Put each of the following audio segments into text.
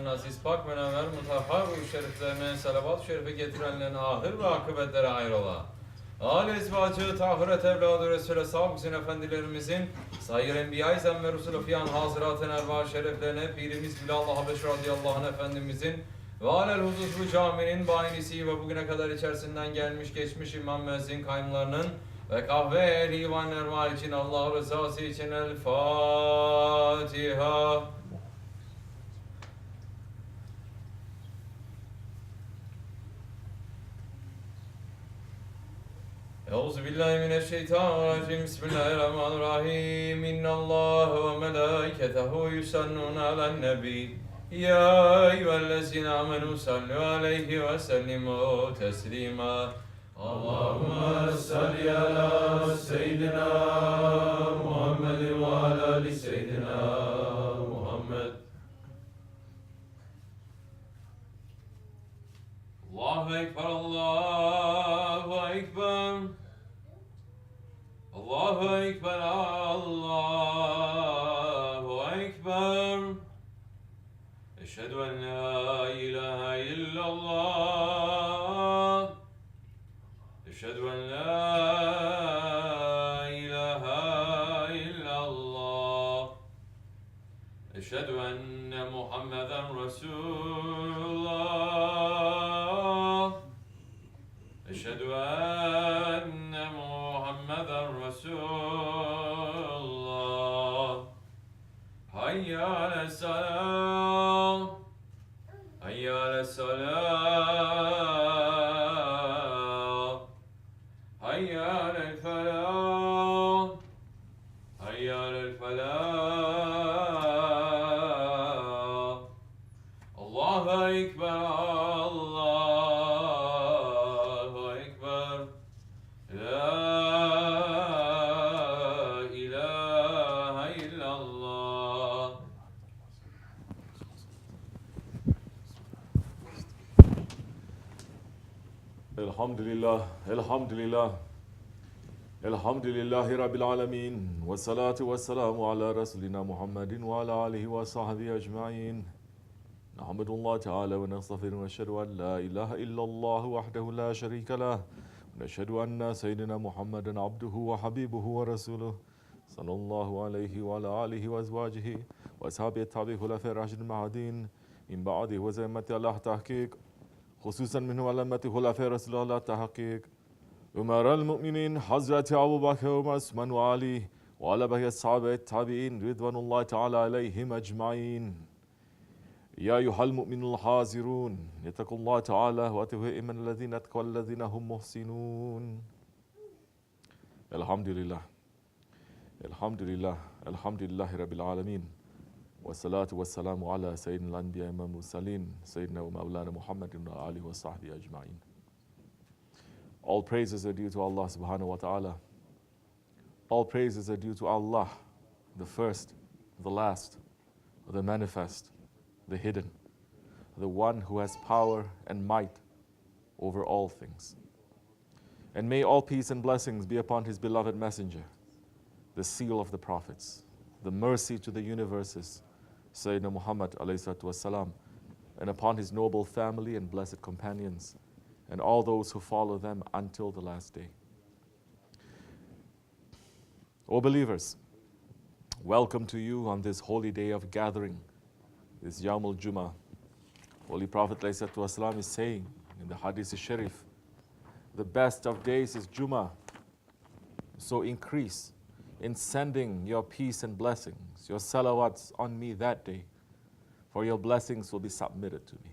aziz pak münevver mutahhar ve şeriflerine salavat-ı şerife getirenlerin ahir ve akıbetleri hayrola. Âl-i ezvacı, tahiret evladı Resulü Sabbizin efendilerimizin sayır enbiya-i zemme Resulü fiyan hazıratın erva şereflerine Pirimiz Bilallah Habeş radıyallahu anh efendimizin ve alel huzuzlu caminin bayinisi ve bugüne kadar içerisinden gelmiş geçmiş imam müezzin kaymlarının ve kahve ehli ivan erva için Allah rızası için El Fatiha. Euzubillahimineşşeytanirracim. Bismillahirrahmanirrahim. İnnallâhe ve melâiketehu yusallûne alen nebi. Ya eyyühellezine amenü sallu aleyhi ve sellimu teslima. Allahümme salli ala seyyidina Muhammed ve ala ali seyyidina Muhammed. Allahu Ekber, Allahu Ekber. Allahu Ekber, Allahu Ekber. Eşhedü en la ilahe illallah. Eşhedü en la ilahe illallah. Eşhedü enne Muhammeden Resulullah. Eşhedü enne Muhammeden Resulullah. Hayya ale's-salâh. Hayya ale's-salâh. Hayya alel-felâh. Hayya alel-felâh. Allahu Ekber, Allahu Ekber. La ilahe illallah. Elhamdülillah, elhamdülillah. Elhamdülillahi Rabbil alemin. Ve salatu ve selamu ala Resulina Muhammedin ve ala alihi ve sahbihi ecma'in. Nahmedullah Teala ve nestağfiru ve neşhedü en la ilahe illallah vahdehu la şerike lah. Ve neşhedü enne seyyidina Muhammeden abduhu ve habibuhu ve resuluh. Sallallahu aleyhi ve ala alihi ve ezvacihi ve sahabihi tabi'i hulefai raşidin mahadin. Min ba'di ve zemmeti Allah tahkik. Hususen minhu alameti hulefai Resulullah tahkik. Ömer el-Mu'minin Hazreti Abu Bakr ve Osman ve Ali ve ala behiye sahabe tabi'in ridvanullahi teala aleyhim ecmain. Ya eyyuhel mu'minul hazirun yettakullaha teala ve atihu imenellezine etkavellezine hum muhsinun. Elhamdülillah. Elhamdülillah. Elhamdülillahi Rabbil alemin. Ve salatu ve selamu ala seyyidinil enbiya ve mursalin seyyidina ve mevlana Muhammedin ve alihi ve sahbihi ecmain. All praises are due to Allah subhanahu wa ta'ala. All praises are due to Allah, the first, the last, the manifest, the hidden, the one who has power and might over all things. And may all peace and blessings be upon his beloved messenger, the seal of the prophets, the mercy to the universes, Sayyidina Muhammad alayhi salatu wasalam, and upon his noble family and blessed companions, and all those who follow them until the last day. O believers, welcome to you on this holy day of gathering, this Yawmul Jummah. Holy Prophet ﷺ is saying in the Hadith Sharif, the best of days is Jummah. So increase in sending your peace and blessings, your salawats on me that day, for your blessings will be submitted to me.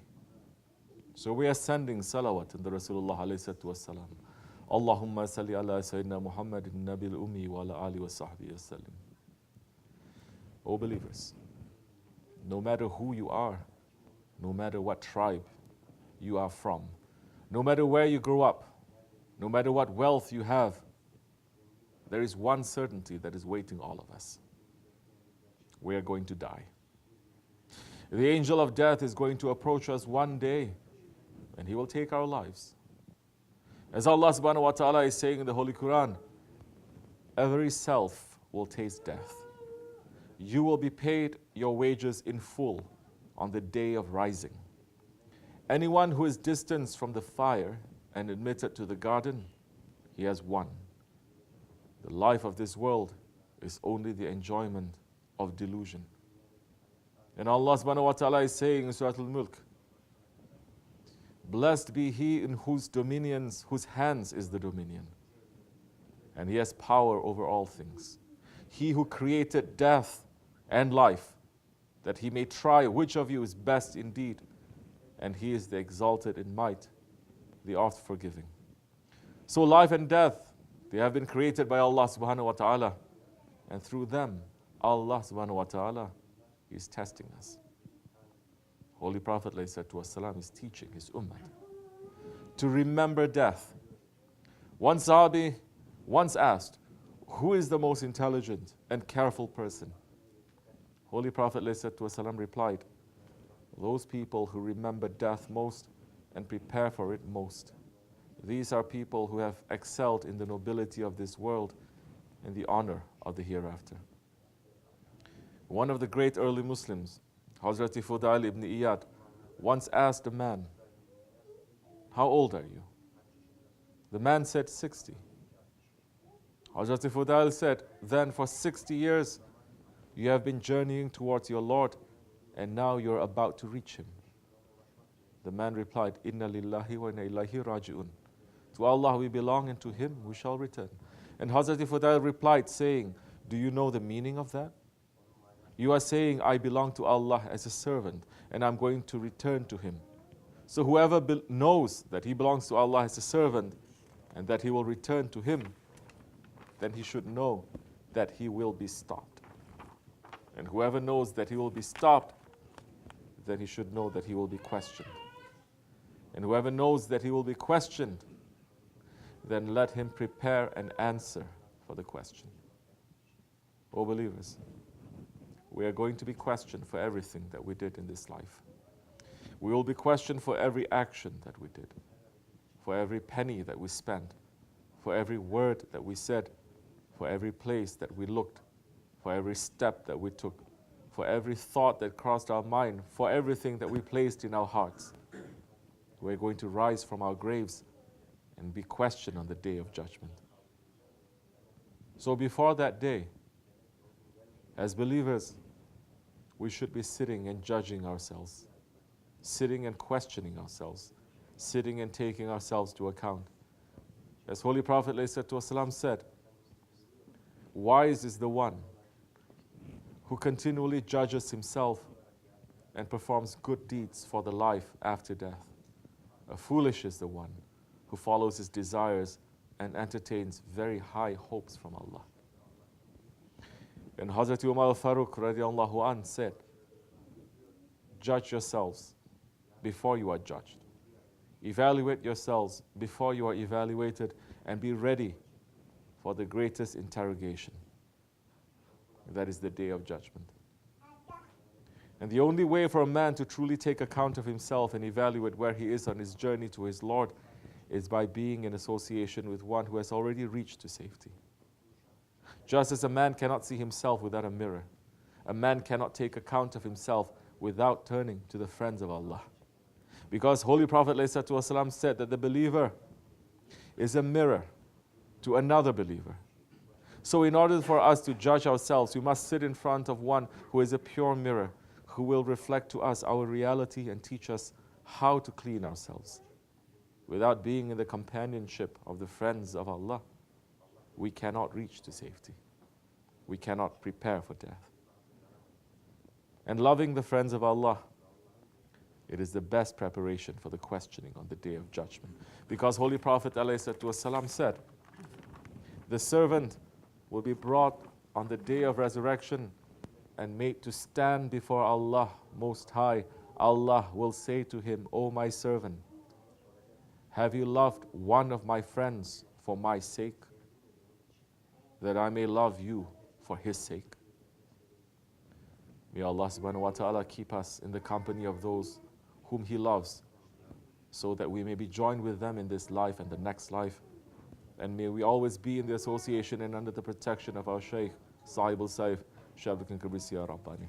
So we are sending salawat in the Rasulullah alayhi salatu wasalam. Allahumma salli ala Sayyidina Muhammadin Nabil Ummi wa ala alihi wa sahbihi wasallim. O believers, no matter who you are, no matter what tribe you are from, no matter where you grew up, no matter what wealth you have, there is one certainty that is waiting all of us. We are going to die. The angel of death is going to approach us one day, and he will take our lives. As Allah subhanahu wa ta'ala is saying in the Holy Quran, every self will taste death. You will be paid your wages in full on the day of rising. Anyone who is distanced from the fire and admitted to the garden, he has won. The life of this world is only the enjoyment of delusion. And Allah subhanahu wa ta'ala is saying in Surah Al-Mulk, blessed be he in whose hands is the dominion, and he has power over all things. He who created death and life, that he may try which of you is best indeed, and he is the exalted in might, the oft forgiving. So life and death, they have been created by Allah subhanahu wa ta'ala, and through them, Allah subhanahu wa ta'ala is testing us. Holy Prophet ﷺ is teaching his ummah to remember death. One Sahabi once asked, who is the most intelligent and careful person? Holy Prophet ﷺ replied, those people who remember death most and prepare for it most. These are people who have excelled in the nobility of this world and the honor of the hereafter. One of the great early Muslims, Hazrat Fudail ibn Iyad, once asked a man, how old are you? The man said 60. Hazrat Fudail said, then for 60 years you have been journeying towards your Lord, and now you're about to reach him. The man replied, Inna lillahi wa inna ilayhi raji'un. To Allah we belong, and to him we shall return. And Hazrat Fudail replied, saying, do you know the meaning of that? You are saying, I belong to Allah as a servant, and I'm going to return to him. So whoever knows that he belongs to Allah as a servant, and that he will return to him, then he should know that he will be stopped. And whoever knows that he will be stopped, then he should know that he will be questioned. And whoever knows that he will be questioned, then let him prepare an answer for the question. O believers, we are going to be questioned for everything that we did in this life. We will be questioned for every action that we did, for every penny that we spent, for every word that we said, for every place that we looked, for every step that we took, for every thought that crossed our mind, for everything that we placed in our hearts. We're going to rise from our graves and be questioned on the day of judgment. So before that day, as believers, we should be sitting and judging ourselves, sitting and questioning ourselves, sitting and taking ourselves to account. As Holy Prophet ﷺ said, wise is the one who continually judges himself and performs good deeds for the life after death. Foolish is the one who follows his desires and entertains very high hopes from Allah. And Hazrat Umar al-Faruq radiallahu anh said, judge yourselves before you are judged. Evaluate yourselves before you are evaluated, and be ready for the greatest interrogation. That is the day of judgment. And the only way for a man to truly take account of himself and evaluate where he is on his journey to his Lord is by being in association with one who has already reached to safety. Just as a man cannot see himself without a mirror, a man cannot take account of himself without turning to the friends of Allah. Because Holy Prophet ﷺ said that the believer is a mirror to another believer. So in order for us to judge ourselves, we must sit in front of one who is a pure mirror, who will reflect to us our reality and teach us how to clean ourselves. Without being in the companionship of the friends of Allah, we cannot reach to safety. We cannot prepare for death. And loving the friends of Allah, it is the best preparation for the questioning on the day of judgment. Because Holy Prophet ﷺ said, the servant will be brought on the day of resurrection and made to stand before Allah Most High. Allah will say to him, O my servant, have you loved one of my friends for my sake, that I may love you for his sake? May Allah subhanahu wa ta'ala keep us in the company of those whom he loves, so that we may be joined with them in this life and the next life. And may we always be in the association and under the protection of our Shaykh, Sahib al-Saif, Shaykh Lokman Effendi, Ya Rabbani.